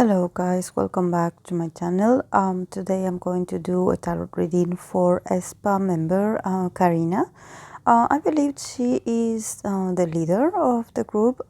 Hello guys, welcome back to my channel. Today I'm going to do a tarot reading for AESPA member Karina. I believe she is the leader of the group.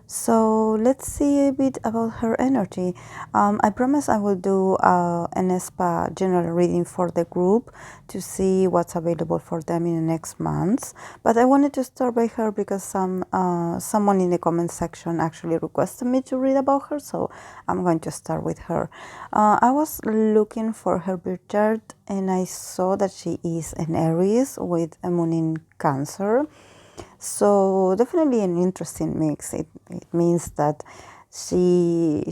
So let's see a bit about her energy. I promise I will do an AESPA general reading for the group to see what's available for them in the next months. But I wanted to start by her because someone in the comment section actually requested me to read about her, so I'm going to start with her. I was looking for her birth chart and I saw that she is an Aries with a moon in Cancer. So definitely an interesting mix. It means that she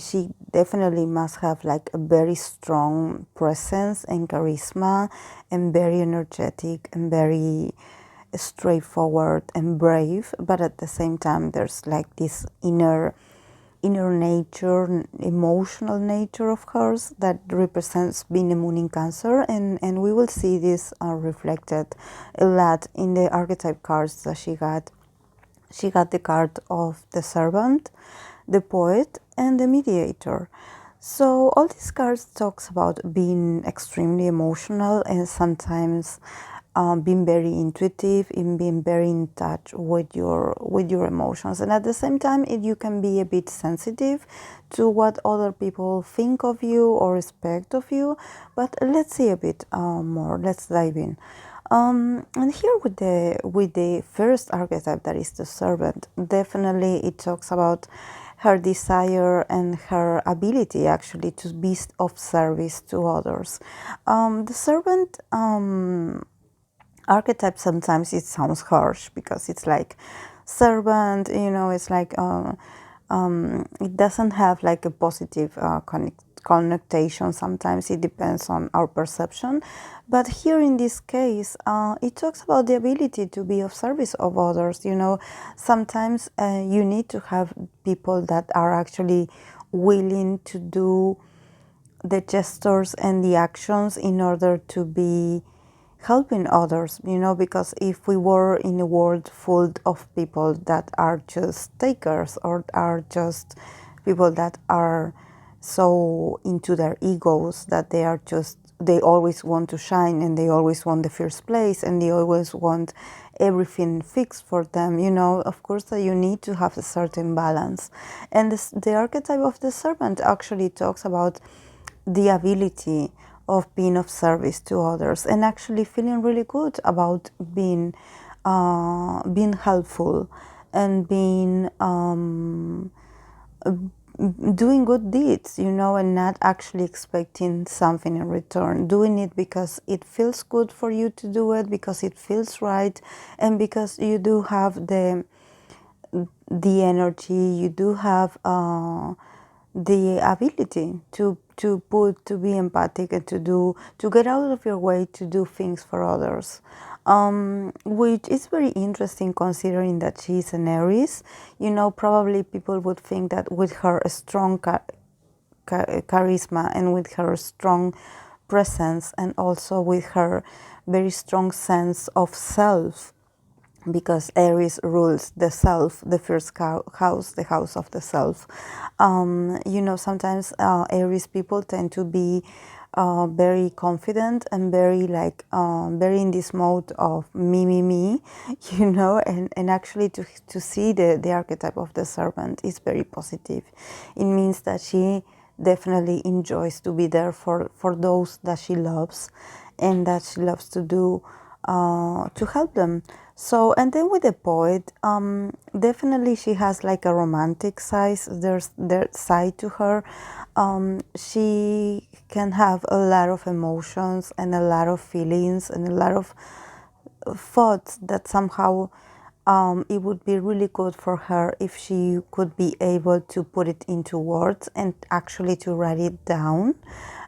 definitely must have like a very strong presence and charisma and very energetic and very straightforward and brave, but at the same time there's like this inner nature, emotional nature of hers that represents being a moon in Cancer, and we will see this reflected a lot in the archetype cards that she got. She got the card of the Servant, the Poet, and the Mediator. So all these cards talks about being extremely emotional and sometimes being very intuitive, in being very in touch with your emotions, and at the same time you can be a bit sensitive to what other people think of you or expect of you. But let's see a bit more. Let's dive in. And here with the first archetype, that is the Servant, definitely it talks about her desire and her ability actually to be of service to others. The Servant archetype, sometimes it sounds harsh because it's like servant, it's like it doesn't have like a positive connotation. Sometimes it depends on our perception, but here in this case it talks about the ability to be of service of others. Sometimes you need to have people that are actually willing to do the gestures and the actions in order to be helping others, because if we were in a world full of people that are just takers or are just people that are so into their egos that they always want to shine and they always want the first place and they always want everything fixed for them, of course that you need to have a certain balance. And the archetype of the Servant actually talks about the ability of being of service to others and actually feeling really good about being helpful and being doing good deeds, and not actually expecting something in return, doing it because it feels good for you to do it, because it feels right, and because you do have the energy, you do have the ability to be empathic and to get out of your way to do things for others, which is very interesting considering that she's an Aries. Probably people would think that with her strong charisma and with her strong presence and also with her very strong sense of self, because Aries rules the self, the first house, the house of the self. Sometimes Aries people tend to be very confident and very very in this mode of me, and actually to see the archetype of the Servant is very positive. It means that she definitely enjoys to be there for those that she loves and that she loves to do to help them. So, and then with the Poet, definitely she has like a romantic side. There's side to her. She can have a lot of emotions and a lot of feelings and a lot of thoughts that somehow it would be really good for her if she could be able to put it into words and actually to write it down.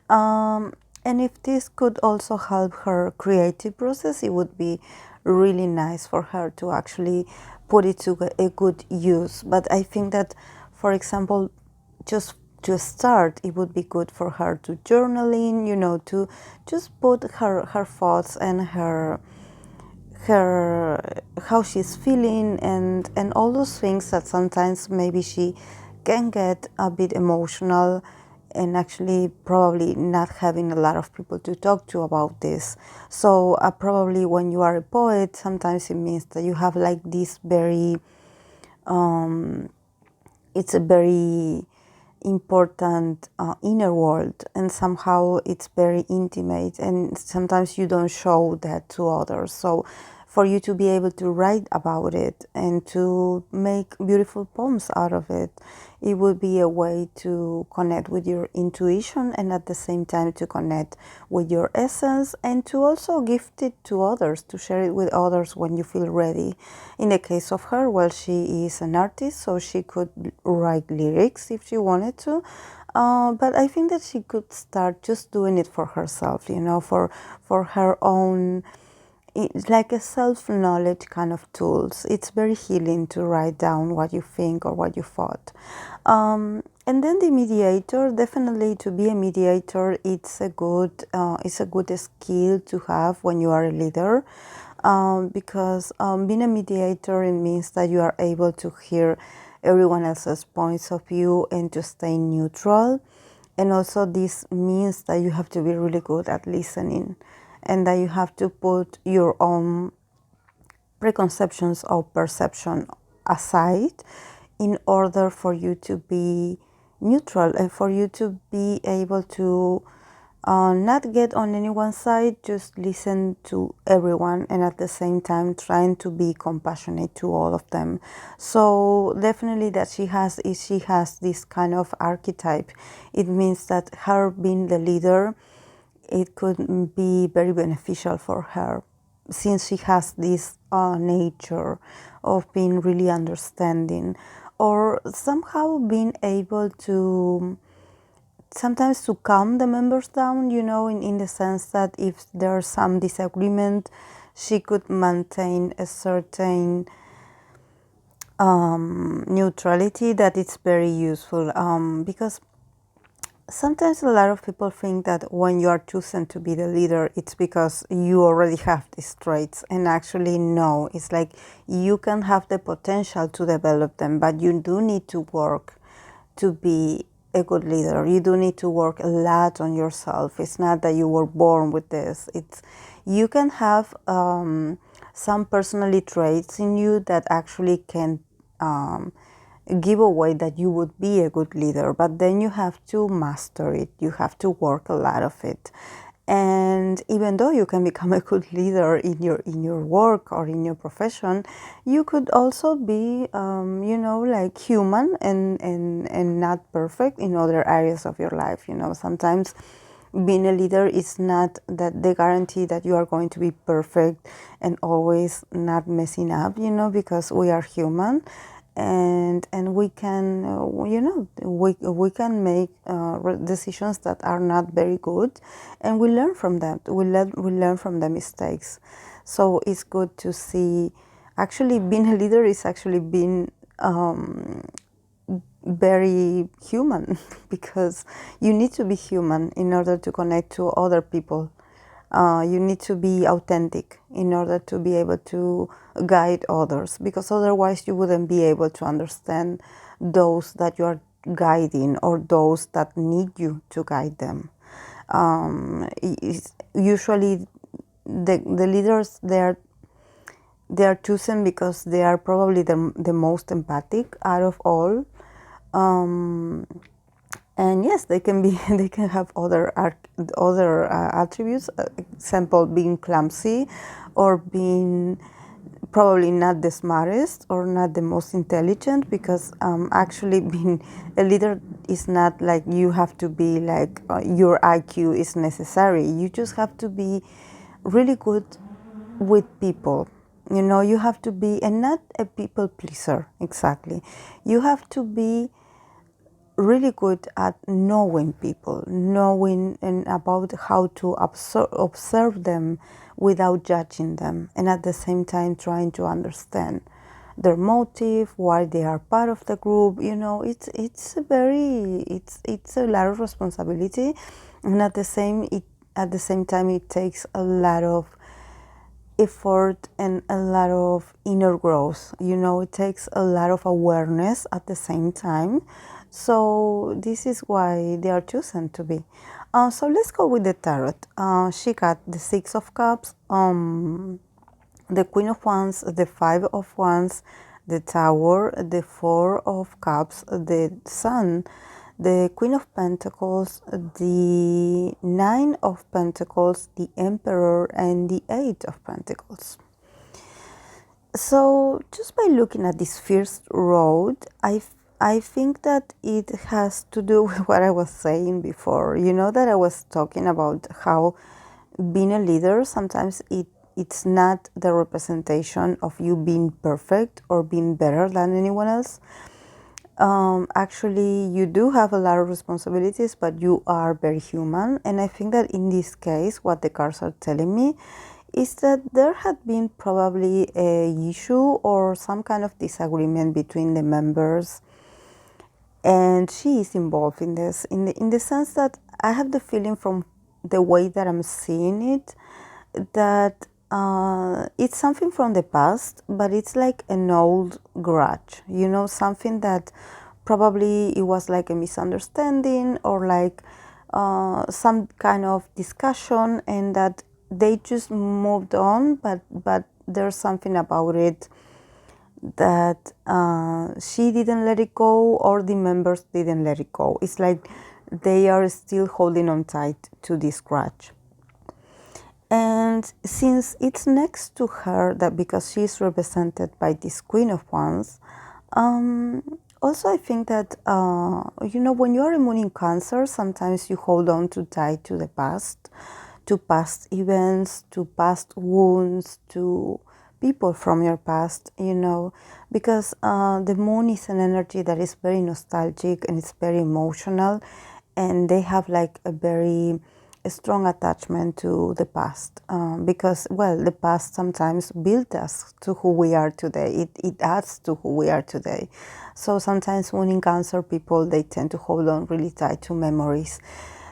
And if this could also help her creative process, it would be really nice for her to actually put it to a good use. But I think that, for example, just to start, it would be good for her to journaling, to just put her thoughts and her how she's feeling and all those things that sometimes maybe she can get a bit emotional and actually probably not having a lot of people to talk to about this. So probably when you are a poet, sometimes it means that you have like this very, it's a very important inner world, and somehow it's very intimate, and sometimes you don't show that to others. So for you to be able to write about it and to make beautiful poems out of it, it would be a way to connect with your intuition, and at the same time to connect with your essence, and to also gift it to others, to share it with others when you feel ready. In the case of her, well, she is an artist, so she could write lyrics if she wanted to. But I think that she could start just doing it for herself, you know, for her own. It's like a self-knowledge kind of tools. It's very healing to write down what you think or what you thought. And then the mediator, definitely to be a mediator, it's a good skill to have when you are a leader, because being a mediator, it means that you are able to hear everyone else's points of view and to stay neutral. And also this means that you have to be really good at listening, and that you have to put your own preconceptions or perception aside in order for you to be neutral and for you to be able to not get on anyone's side, just listen to everyone, and at the same time trying to be compassionate to all of them. So definitely that she has this kind of archetype. It means that her being the leader, it could be very beneficial for her, since she has this nature of being really understanding, or somehow being able to sometimes to calm the members down, you know, in the sense that if there's some disagreement, she could maintain a certain neutrality that is very useful, because sometimes a lot of people think that when you are chosen to be the leader, it's because you already have these traits. And actually, no, it's like you can have the potential to develop them, but you do need to work to be a good leader. You do need to work a lot on yourself. It's not that you were born with this. It's you can have some personality traits in you that actually can give away that you would be a good leader, but then you have to master it. You have to work a lot of it. And even though you can become a good leader in your work or in your profession, you could also be, you know, like human and not perfect in other areas of your life. You know, sometimes being a leader is not that the guarantee that you are going to be perfect and always not messing up. You know, because we are human. And we can, you know, we can make decisions that are not very good, and we learn from that. We learn from the mistakes. So it's good to see. Actually, being a leader is actually being very human because you need to be human in order to connect to other people. You need to be authentic in order to be able to guide others, because otherwise you wouldn't be able to understand those that you are guiding or those that need you to guide them. Usually the leaders, they are chosen because they are probably the most empathic out of all. And yes, they can be. They can have other attributes. Example, being clumsy, or being probably not the smartest or not the most intelligent. Because actually, being a leader is not like you have to be like your IQ is necessary. You just have to be really good with people. You know, you have to be, and not a people pleaser. Exactly, you have to be really good at knowing people, knowing and about how to observe them without judging them, and at the same time trying to understand their motive, why they are part of the group. You know, it's a lot of responsibility, and at the same time it takes a lot of effort and a lot of inner growth. You know, it takes a lot of awareness at the same time. So this is why they are chosen to be. So let's go with the tarot. She got the Six of Cups, the Queen of Wands, the Five of Wands, the Tower, the Four of Cups, the Sun, the Queen of Pentacles, the Nine of Pentacles, the Emperor, and the Eight of Pentacles. So just by looking at this first road, I think that it has to do with what I was saying before. You know that I was talking about how being a leader, sometimes it's not the representation of you being perfect or being better than anyone else. Actually, you do have a lot of responsibilities, but you are very human. And I think that in this case, what the cards are telling me is that there had been probably a issue or some kind of disagreement between the members, and she is involved in this in the sense that I have the feeling from the way that I'm seeing it that it's something from the past, but it's like an old grudge, you know, something that probably it was like a misunderstanding or like some kind of discussion, and that they just moved on, but there's something about it that she didn't let it go or the members didn't let it go. It's like they are still holding on tight to this grudge. And since it's next to her, that because she's represented by this Queen of Wands, also I think that, you know, when you're a moon in Cancer, sometimes you hold on too tight to the past, to past events, to past wounds, to people from your past, you know, because the moon is an energy that is very nostalgic and it's very emotional, and they have like a very strong attachment to the past, because, well, the past sometimes built us to who we are today. It adds to who we are today. So sometimes when in Cancer people, they tend to hold on really tight to memories.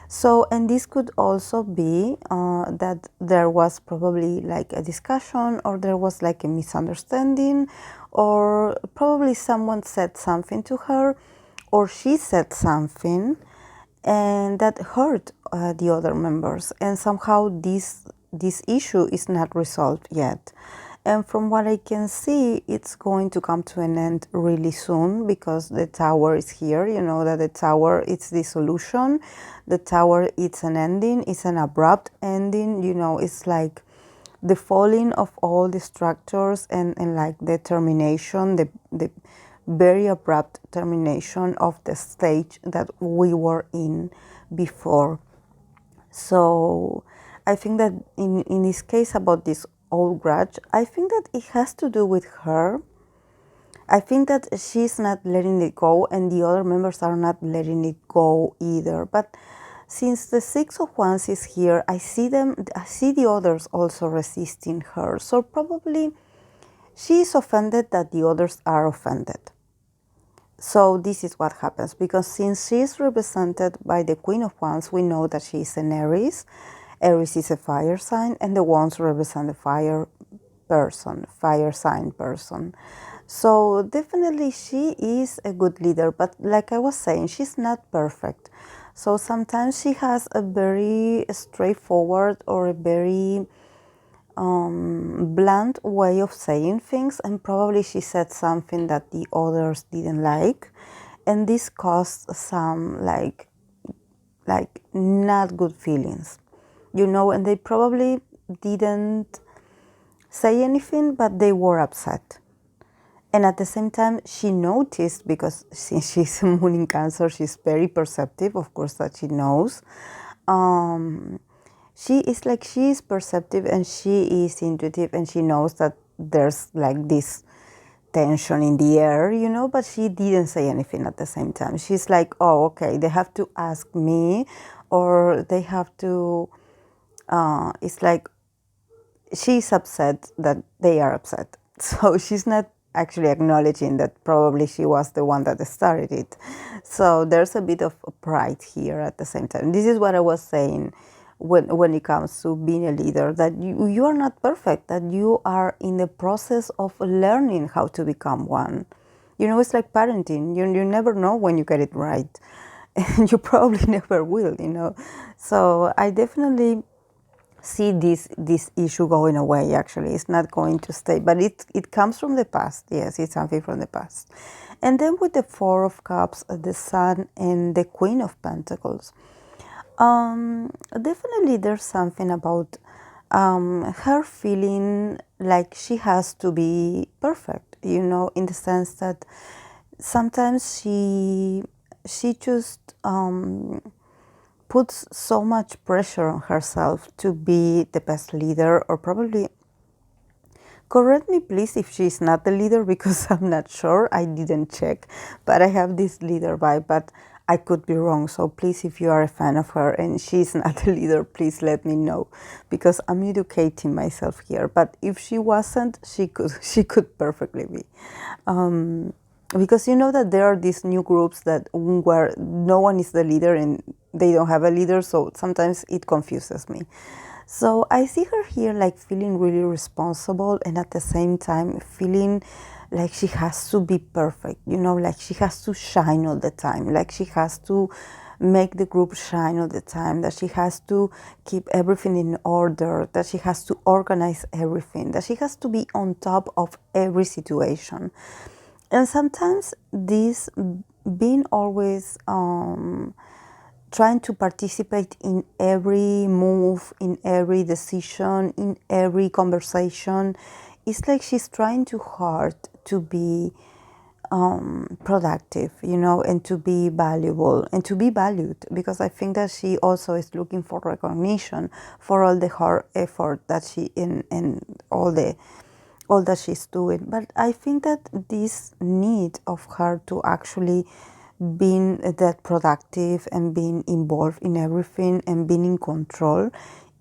So, and this could also be that there was probably like a discussion, or there was like a misunderstanding, or probably someone said something to her, or she said something, and that hurt the other members, and somehow this issue is not resolved yet. And from what I can see, it's going to come to an end really soon, because the Tower is here. You know that the Tower, it's the solution. The Tower, it's an ending. It's an abrupt ending. You know, it's like the falling of all the structures, and like the termination, the very abrupt termination of the stage that we were in before. So I think that in this case about this old grudge, I think that it has to do with her. I think that she's not letting it go, and the other members are not letting it go either. But since the Six of Wands is here, I see the others also resisting her. So probably she is offended that the others are offended. So this is what happens, because since she is represented by the Queen of Wands, we know that she is an Aries. Aries is a fire sign, and the Wands represent a fire sign person. So definitely she is a good leader, but like I was saying, she's not perfect. So sometimes she has a very straightforward or a very blunt way of saying things, and probably she said something that the others didn't like, and this caused some like not good feelings, you know, and they probably didn't say anything, but they were upset. And at the same time, she noticed, because since she's a moon in Cancer, she's very perceptive, of course, that she knows. She is perceptive, and she is intuitive, and she knows that there's like this tension in the air, you know, but she didn't say anything at the same time. She's like, oh, okay, they have to ask me, or they have to, it's like she's upset that they are upset. So she's not actually acknowledging that probably she was the one that started it. So there's a bit of pride here at the same time. This is what I was saying when it comes to being a leader, that you are not perfect, that you are in the process of learning how to become one. You know, it's like parenting. You never know when you get it right. And you probably never will, you know. So I definitely see this issue going away. Actually, it's not going to stay, but it comes from the past. Yes, it's something from the past. And then with the Four of Cups, the Sun, and the Queen of Pentacles, definitely there's something about her feeling like she has to be perfect, you know, in the sense that sometimes she just puts so much pressure on herself to be the best leader, or probably, correct me please if she's not the leader, because I'm not sure, I didn't check, but I have this leader vibe, but I could be wrong. So please, if you are a fan of her and she's not the leader, please let me know, because I'm educating myself here. But if she wasn't, she could perfectly be. Because you know that there are these new groups that where no one is the leader and they don't have a leader, so sometimes it confuses me. So I see her here like feeling really responsible, and at the same time feeling like she has to be perfect, you know, like she has to shine all the time, like she has to make the group shine all the time, that she has to keep everything in order, that she has to organize everything, that she has to be on top of every situation. And sometimes this being always trying to participate in every move, in every decision, in every conversation, it's like she's trying too hard to be productive, you know, and to be valuable and to be valued, because I think that she also is looking for recognition for all the hard effort that she in and all that she's doing. But I think that this need of her to actually being that productive and being involved in everything and being in control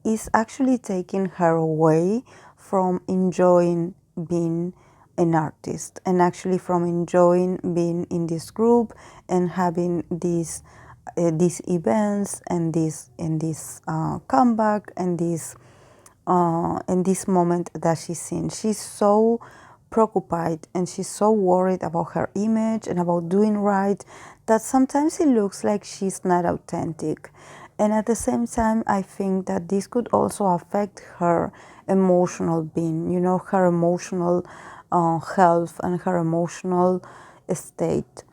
is actually taking her away from enjoying being an artist, and actually from enjoying being in this group and having these events and this comeback and this in this moment that she's in. She's so preoccupied and she's so worried about her image and about doing right that sometimes it looks like she's not authentic. And at the same time, I think that this could also affect her emotional being, you know, her emotional health and her emotional state.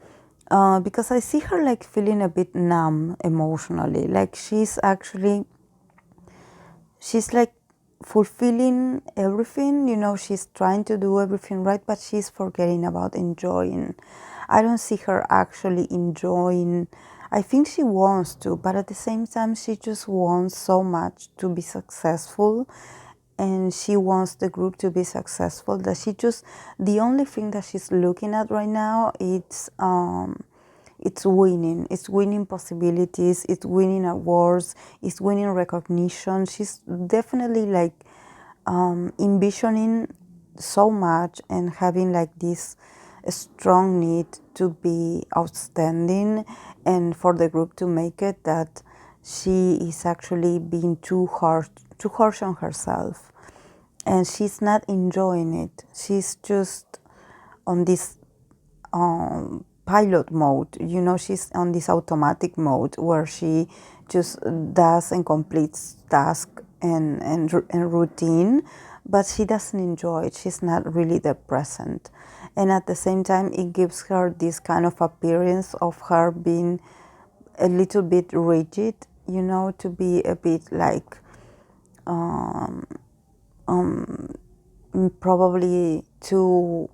Because I see her like feeling a bit numb emotionally, like she's like fulfilling everything, you know, she's trying to do everything right, but she's forgetting about enjoying. I don't see her actually enjoying. I think she wants to, but at the same time, she just wants so much to be successful, and she wants the group to be successful that she just, the only thing that she's looking at right now, it's winning. It's winning possibilities. It's winning awards. It's winning recognition. She's definitely like envisioning so much and having like this strong need to be outstanding and for the group to make it, that she is actually being too harsh on herself, and she's not enjoying it. She's just on this pilot mode, you know, she's on this automatic mode where she just does and completes task and routine, but she doesn't enjoy it. She's not really the present, and at the same time it gives her this kind of appearance of her being a little bit rigid, you know, to be a bit like probably too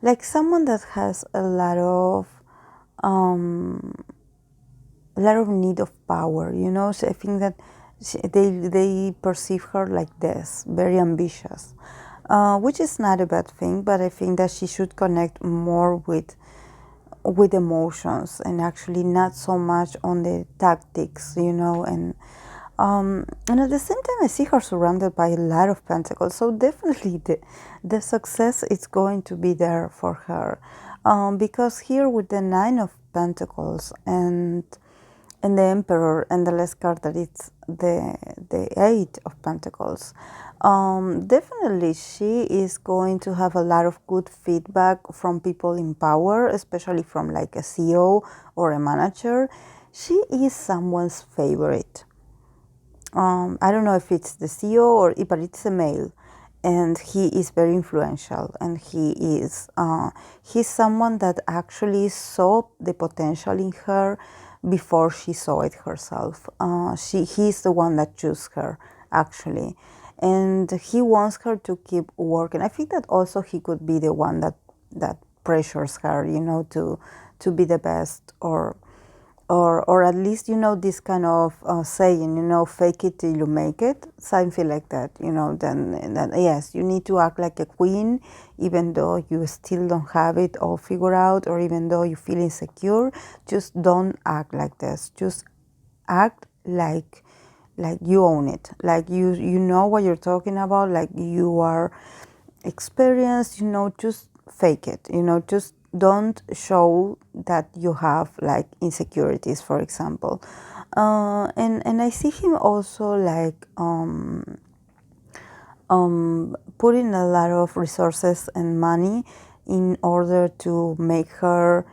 like someone that has a lot of need of power, you know. So I think that they perceive her like this, very ambitious, which is not a bad thing. But I think that she should connect more with emotions and actually not so much on the tactics, you know. And at the same time, I see her surrounded by a lot of pentacles. So definitely the success is going to be there for her. Because here with the Nine of Pentacles and and the Emperor, and the last card that it's the Eight of Pentacles. Definitely she is going to have a lot of good feedback from people in power, especially from like a CEO or a manager. She is someone's favorite. I don't know if it's the CEO but it's a male, and he is very influential, and he's someone that actually saw the potential in her before she saw it herself. He's the one that chose her, actually, and he wants her to keep working. I think that also he could be the one that pressures her, to be the best, or at least, this kind of saying, fake it till you make it, something like that, then yes, you need to act like a queen, even though you still don't have it all figured out, or even though you feel insecure. Just don't act like this. Just act like you own it, like you know what you're talking about, like you are experienced, just fake it, just don't show that you have like insecurities, for example. And I see him also like putting a lot of resources and money in order to make her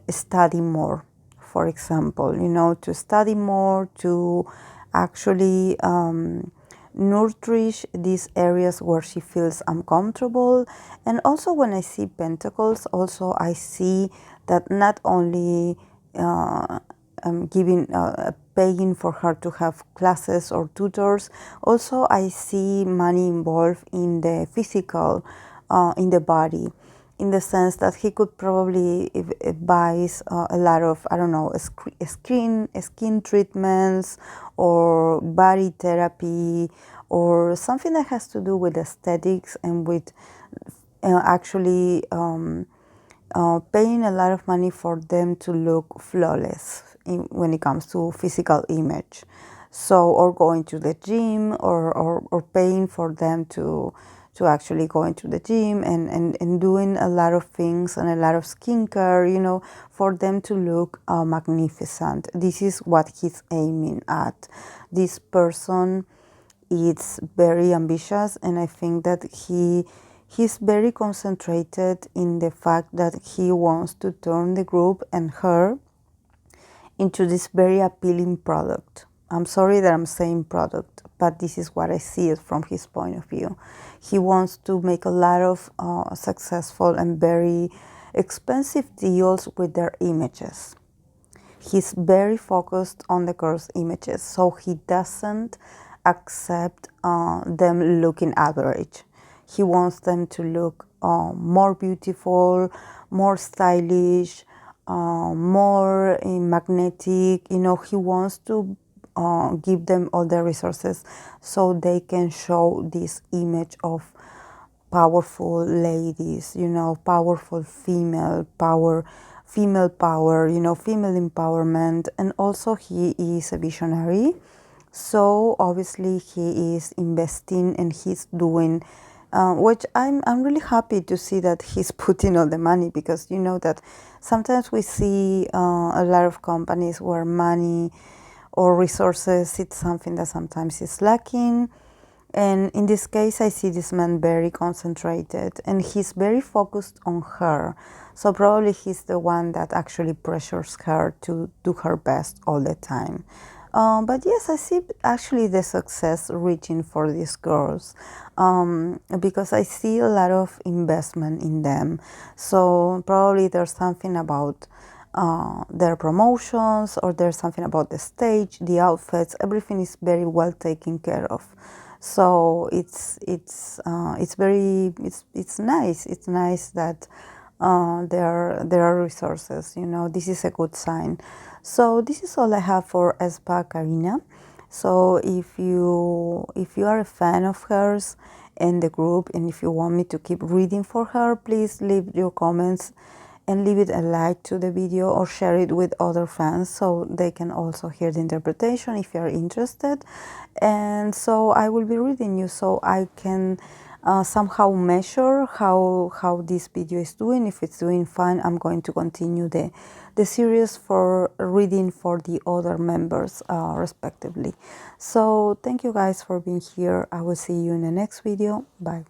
study more, for example, to study more, to actually nourish these areas where she feels uncomfortable. And also when I see pentacles, also I see that not only paying for her to have classes or tutors, also I see money involved in the physical, in the body, in the sense that he could probably buys a lot of, I don't know, skin treatments or body therapy, or something that has to do with aesthetics and with actually paying a lot of money for them to look flawless when it comes to physical image. So, or going to the gym, or paying for them to actually go into the gym and doing a lot of things and a lot of skincare, for them to look magnificent. This is what he's aiming at. This person is very ambitious, and I think that he's very concentrated in the fact that he wants to turn the group and her into this very appealing product. I'm sorry that I'm saying product, but this is what I see it from his point of view. He wants to make a lot of successful and very expensive deals with their images. He's very focused on the girls' images, so he doesn't accept them looking average. He wants them to look more beautiful, more stylish, more magnetic. He wants to give them all the resources so they can show this image of powerful ladies, powerful female power, female empowerment. And also he is a visionary, so obviously he is investing and he's doing, which I'm really happy to see that he's putting all the money, because that sometimes we see a lot of companies where money or resources, it's something that sometimes is lacking. And in this case, I see this man very concentrated, and he's very focused on her. So probably he's the one that actually pressures her to do her best all the time. But yes, I see actually the success reaching for these girls, because I see a lot of investment in them. So probably there's something about their promotions, or there's something about the stage, the outfits, everything is very well taken care of. So it's very nice. It's nice that there are resources. This is a good sign. So this is all I have for AESPA Karina. So if you are a fan of hers and the group, and if you want me to keep reading for her, please leave your comments and leave it a like to the video, or share it with other fans so they can also hear the interpretation if you're interested. And so I will be reading you, so I can somehow measure how this video is doing. If it's doing fine, I'm going to continue the series for reading for the other members respectively. So thank you guys for being here. I will see you in the next video. Bye.